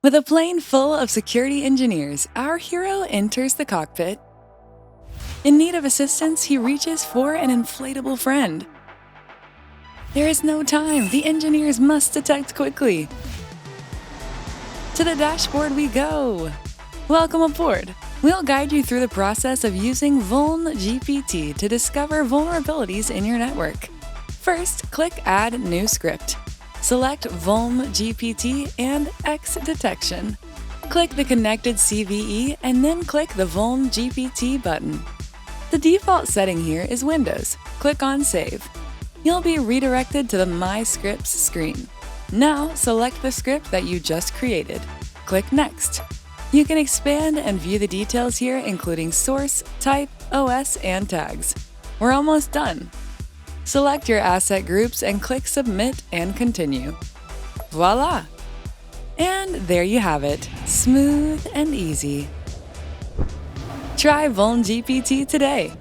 With a plane full of security engineers, our hero enters the cockpit. In need of assistance, he reaches for an inflatable friend. There is no time. The engineers must detect quickly. To the dashboard we go. Welcome aboard. We'll guide you through the process of using vuln.gpt to discover vulnerabilities in your network. First, click Add New Script. Select vuln.gpt and X detection. Click the connected CVE and then click the vuln.gpt button. The default setting here is Windows. Click on Save. You'll be redirected to the My Scripts screen. Now, select the script that you just created. Click Next. You can expand and view the details here, including source, type, OS, and tags. We're almost done. Select your asset groups and click Submit and Continue. Voila! And there you have it, smooth and easy. Try vuln.gpt today.